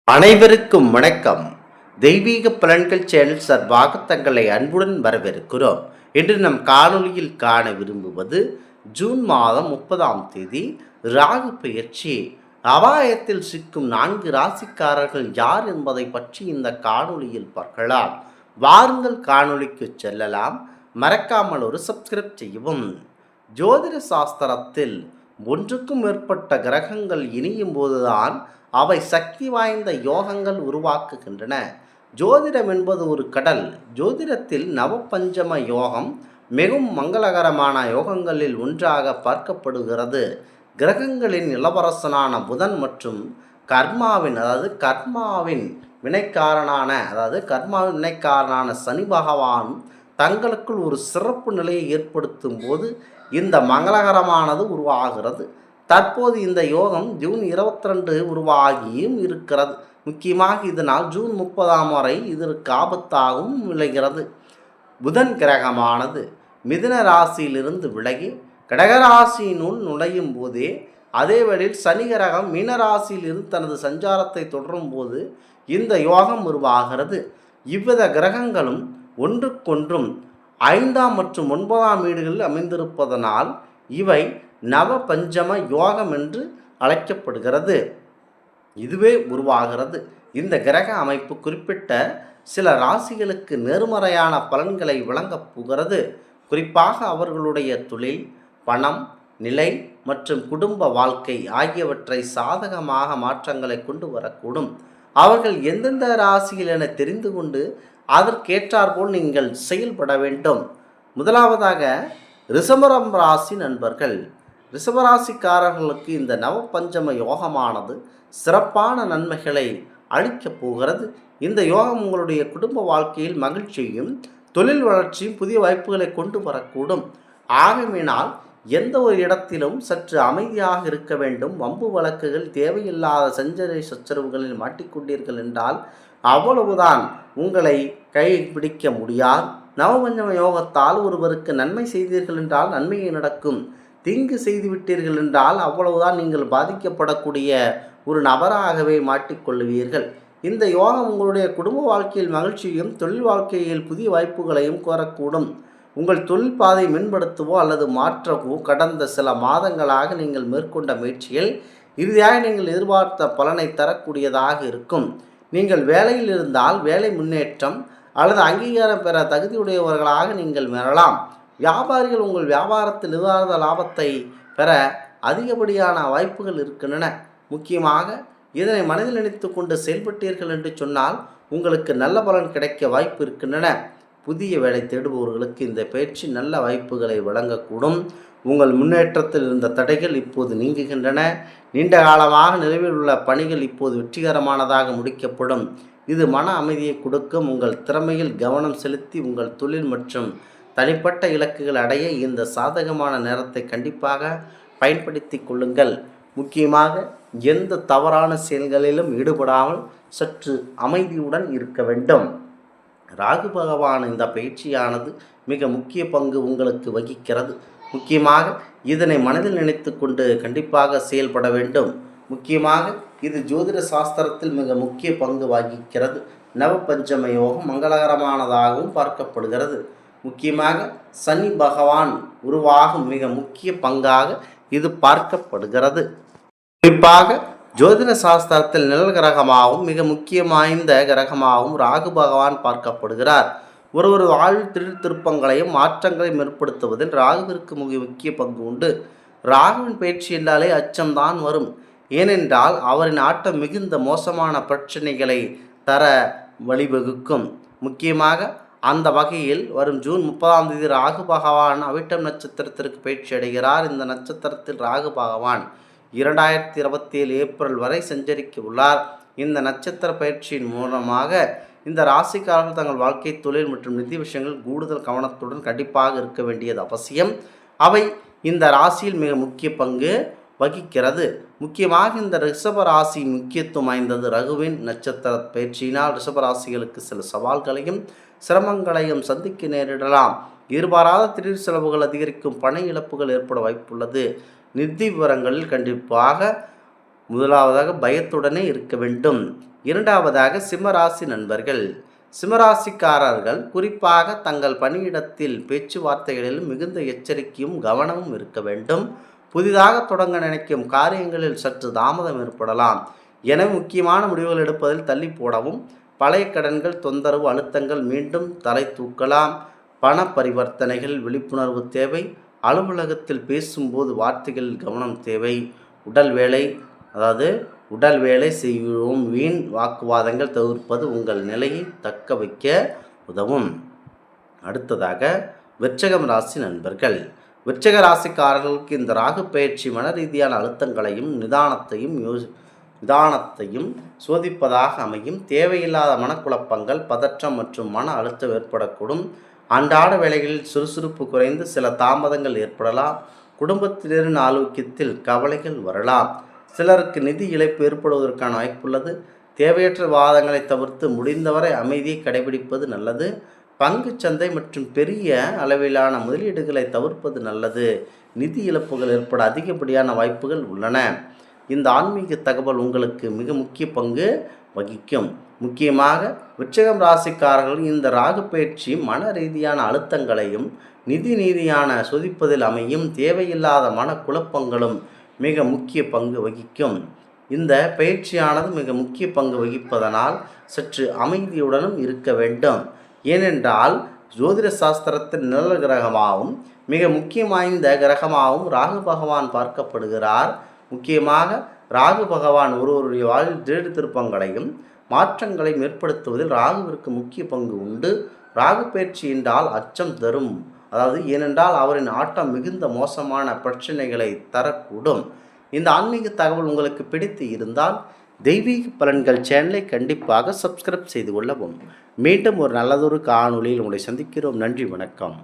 அனைவருக்கும் வணக்கம். தெய்வீக பலன்கள் சேனல் சார்பாக தங்களை அன்புடன் வரவேற்கிறோம். இன்று நம் காணொளியில் காண விரும்புவது ஜூன் மாதம் 30ஆம் தேதி ராகு பெயர்ச்சி. அபாயத்தில் சிக்கும் 4 ராசிக்காரர்கள் யார் என்பதை பற்றி இந்த காணொளியில் பார்க்கலாம். வாருங்கள் காணொளிக்கு செல்லலாம். மறக்காமல் ஒரு சப்ஸ்கிரைப் செய்யவும். ஜோதிட சாஸ்திரத்தில் ஒன்றுக்கும் மேற்பட்ட கிரகங்கள் இணையும் போதுதான் அவை சக்தி வாய்ந்த யோகங்கள் உருவாக்குகின்றன. ஜோதிடம் என்பது ஒரு கடல். ஜோதிடத்தில் நவபஞ்சம யோகம் மிகவும் மங்களகரமான யோகங்களில் ஒன்றாக பார்க்கப்படுகிறது. கிரகங்களின் இளவரசனான புதன் மற்றும் கர்மாவின் வினைக்காரனான சனி பகவான் தங்களுக்குள் ஒரு சிறப்பு நிலையை ஏற்படுத்தும் போது இந்த மங்களகரமானது உருவாகிறது. தற்போது இந்த யோகம் ஜூன் 22 உருவாகியும் இருக்கிறது. முக்கியமாக இதனால் ஜூன் 30ஆம் வரை இதற்கு ஆபத்தாகவும் விளைகிறது. புதன் கிரகமானது மிதுன ராசியிலிருந்து விலகி கடகராசியினுள் நுழையும் போதே, அதேவேளையில் சனி கிரகம் மீனராசியிலிருந்து தனது சஞ்சாரத்தை தொடரும் போது இந்த யோகம் உருவாகிறது. இவ்வித கிரகங்களும் ஒன்றுக்கொன்றும் 5ஆம் மற்றும் 9ஆம் வீடுகளில் அமைந்திருப்பதனால் இவை நவ பஞ்சம யோகம் என்று அழைக்கப்படுகிறது. இதுவே உருவாகிறது. இந்த கிரக அமைப்பு குறிப்பிட்ட சில ராசிகளுக்கு நேர்மறையான பலன்களை வழங்கப் போகிறது. குறிப்பாக அவர்களுடைய தொழில், பணம், நிலை மற்றும் குடும்ப வாழ்க்கை ஆகியவற்றை சாதகமாக மாற்றங்களை கொண்டு வரக்கூடும். அவர்கள் எந்தெந்த ராசிகள் என தெரிந்து கொண்டு அதற்கேற்றாற்போல் நீங்கள் செயல்பட வேண்டும். முதலாவதாக ரிஷபம் ராசி நண்பர்கள். ரிஷபராசிக்காரர்களுக்கு இந்த நவபஞ்சம யோகமானது சிறப்பான நன்மைகளை அளிக்கப் போகிறது. இந்த யோகம் உங்களுடைய குடும்ப வாழ்க்கையில் மகிழ்ச்சியும் தொழில் வளர்ச்சியும் புதிய வாய்ப்புகளை கொண்டு வரக்கூடும். ஆகவேனால் எந்த ஒரு இடத்திலும் சற்று அமைதியாக இருக்க வேண்டும். வம்பு வழக்குகள், தேவையில்லாத சச்சரவுகளில் மாட்டிக்கொண்டீர்கள் என்றால் அவ்வளவுதான், உங்களை கைப்பிடிக்க முடியாது. நவபஞ்சம யோகத்தால் ஒருவருக்கு நன்மை செய்தீர்கள் என்றால் நன்மையை நடக்கும். தீங்கு செய்துவிட்டீர்கள் என்றால் அவ்வளவுதான், நீங்கள் பாதிக்கப்படக்கூடிய ஒரு நபராகவே மாட்டிக்கொள்ளுவீர்கள். இந்த யோகம் உங்களுடைய குடும்ப வாழ்க்கையில் மகிழ்ச்சியையும் தொழில் வாழ்க்கையில் புதிய வாய்ப்புகளையும் கோரக்கூடும். உங்கள் தொழில் பாதை மேம்படுத்தவோ அல்லது மாற்றவோ கடந்த சில மாதங்களாக நீங்கள் மேற்கொண்ட முயற்சியில் இறுதியாக நீங்கள் எதிர்பார்த்த பலனை தரக்கூடியதாக இருக்கும். நீங்கள் வேலையில் இருந்தால் வேலை முன்னேற்றம் அல்லது அங்கீகாரம் பெற தகுதியுடையவர்களாக நீங்கள் பெறலாம். வியாபாரிகள் உங்கள் வியாபாரத்தில் எதிர்பார்த்த லாபத்தை பெற அதிகப்படியான வாய்ப்புகள் இருக்கின்றன. முக்கியமாக இதனை மனதில் நினைத்து கொண்டு செயல்பட்டீர்கள் என்று சொன்னால் உங்களுக்கு நல்ல பலன் கிடைக்க வாய்ப்பு இருக்கின்றன. புதிய வேலை தேடுபவர்களுக்கு இந்த பயிற்சி நல்ல வாய்ப்புகளை வழங்கக்கூடும். உங்கள் முன்னேற்றத்தில் இருந்த தடைகள் இப்போது நீங்குகின்றன. நீண்ட காலமாக நிலுவையில் உள்ள பணிகள் இப்போது வெற்றிகரமானதாக முடிக்கப்படும். இது மன அமைதியை கொடுக்கும். உங்கள் திறமையில் கவனம் செலுத்தி உங்கள் தொழில் மற்றும் தனிப்பட்ட இலக்குகள் அடைய இந்த சாதகமான நேரத்தை கண்டிப்பாக பயன்படுத்தி கொள்ளுங்கள். முக்கியமாக எந்த தவறான செயல்களிலும் ஈடுபடாமல் சற்று அமைதியுடன் இருக்க வேண்டும். ராகு பகவான் இந்த பயிற்சியானது மிக முக்கிய பங்கு உங்களுக்கு வகிக்கிறது. முக்கியமாக இதனை மனதில் நினைத்து கொண்டு கண்டிப்பாக செயல்பட வேண்டும். முக்கியமாக இது ஜோதிட சாஸ்திரத்தில் மிக முக்கிய பங்கு வகிக்கிறது. நவபஞ்சம யோகம் மங்களகரமானதாகவும் பார்க்கப்படுகிறது. முக்கியமாக சனி பகவான் உருவாகும் மிக முக்கிய பங்காக இது பார்க்கப்படுகிறது. குறிப்பாக ஜோதிட சாஸ்திரத்தில் நிழல் கிரகமாகவும் மிக முக்கிய வாய்ந்த கிரகமாகவும் ராகு பகவான் பார்க்கப்படுகிறார். ஒரு வாழ்வில் திடீர் திருப்பங்களையும் மாற்றங்களையும் ஏற்படுத்துவதில் ராகுவிற்கு மிக முக்கிய பங்கு உண்டு. ராகுவின் பயிற்சி என்றாலே அச்சம்தான் வரும். ஏனென்றால் அவரின் ஆட்டம் மிகுந்த மோசமான பிரச்சனைகளை தர வழிவகுக்கும். முக்கியமாக அந்த வகையில் வரும் ஜூன் 30ஆம் தேதி ராகு பகவான் அவிட்டம் நட்சத்திரத்திற்கு பயிற்சி அடைகிறார். இந்த நட்சத்திரத்தில் ராகு பகவான் 2027 ஏப்ரல் வரை சஞ்சரிக்க உள்ளார். இந்த நட்சத்திர பயிற்சியின் மூலமாக இந்த ராசிக்காரர்கள் தங்கள் வாழ்க்கை, தொழில் மற்றும் நிதி விஷயங்கள் கூடுதல் கவனத்துடன் கண்டிப்பாக இருக்க வேண்டியது அவசியம். அவை இந்த ராசியில் மிக முக்கிய பங்கு வகிக்கிறது. முக்கியமாக இந்த ரிஷப ராசி முக்கியத்துவம் வாய்ந்தது. ரகுவின் நட்சத்திர பயிற்சியினால் ரிஷபராசிகளுக்கு சில சவால்களையும் சிரமங்களையும் சந்திக்க நேரிடலாம். எதிர்பாராத திடீர் செலவுகள் அதிகரிக்கும். பண இழப்புகள் ஏற்பட வாய்ப்புள்ளது. நிதி விவரங்களில் கண்டிப்பாக முதலாவதாக பயத்துடனே இருக்க வேண்டும். இரண்டாவதாக சிம்மராசி நண்பர்கள். சிம்மராசிக்காரர்கள் குறிப்பாக தங்கள் பணியிடத்தில் பேச்சுவார்த்தைகளில் மிகுந்த எச்சரிக்கையும் கவனமும் இருக்க வேண்டும். புதிதாக தொடங்க நினைக்கும் காரியங்களில் சற்று தாமதம் ஏற்படலாம். எனவே முக்கியமான முடிவுகள் எடுப்பதில் தள்ளி போடவும். பழைய கடன்கள், தொந்தரவு, அழுத்தங்கள் மீண்டும் தலை தூக்கலாம். பண பரிவர்த்தனைகள் விழிப்புணர்வு தேவை. அலுவலகத்தில் பேசும்போது வார்த்தைகளில் கவனம் தேவை. உடல் வேலை செய்யும் வீண் வாக்குவாதங்கள் தவிர்ப்பது உங்கள் நிலையை தக்க வைக்க உதவும். அடுத்ததாக விருச்சிகம் ராசி நண்பர்கள். விருச்சிக ராசிக்காரர்களுக்கு இந்த ராகு பயிற்சி மன ரீதியான அழுத்தங்களையும் நிதானத்தையும் சோதிப்பதாக அமையும். தேவையில்லாத மனக்குழப்பங்கள், பதற்றம் மற்றும் மன அழுத்தம் ஏற்படக்கூடும். அன்றாட வேலைகளில் சுறுசுறுப்பு குறைந்து சில தாமதங்கள் ஏற்படலாம். குடும்பத்தினரின் ஆரோக்கியத்தில் கவலைகள் வரலாம். சிலருக்கு நிதி இழப்பு ஏற்படுவதற்கான வாய்ப்புள்ளது. தேவையற்ற வாதங்களை தவிர்த்து முடிந்தவரை அமைதியை கடைபிடிப்பது நல்லது. பங்கு சந்தை மற்றும் பெரிய அளவிலான முதலீடுகளை தவிர்ப்பது நல்லது. நிதி இழப்புகள் ஏற்பட அதிகப்படியான வாய்ப்புகள் உள்ளன. இந்த ஆன்மீக தகவல் உங்களுக்கு மிக முக்கிய பங்கு வகிக்கும். முக்கியமாக விருச்சிகம் ராசிக்காரர்கள் இந்த ராகு பயிற்சி மன ரீதியான அழுத்தங்களையும் நிதி ரீதியான சோதிப்பதில் அமையும். தேவையில்லாத மன குழப்பங்களும் மிக முக்கிய பங்கு வகிக்கும். இந்த பயிற்சியானது மிக முக்கிய பங்கு வகிப்பதனால் சற்று அமைதியுடனும் இருக்க வேண்டும். ஏனென்றால் ஜோதிட சாஸ்திரத்தின் நிழல் கிரகமாகவும் மிக முக்கியம் வாய்ந்த கிரகமாகவும் ராகு பகவான் பார்க்கப்படுகிறார். முக்கியமாக ராகு பகவான் ஒருவருடைய வாழ்வில் திடீர் திருப்பங்களையும் மாற்றங்களையும் ஏற்படுத்துவதில் ராகுவிற்கு முக்கிய பங்கு உண்டு. ராகு பயிற்சி என்றால் அச்சம் தரும். ஏனென்றால் அவரின் ஆட்டம் மிகுந்த மோசமான பிரச்சனைகளை தரக்கூடும். இந்த ஆன்மீக தகவல் உங்களுக்கு பிடித்து இருந்தால் தெய்வீக பலன்கள் சேனலை கண்டிப்பாக சப்ஸ்கிரைப் செய்து கொள்ளவும். மீண்டும் ஒரு நல்லதொரு காணொளியில் உங்களை சந்திக்கிறோம். நன்றி, வணக்கம்.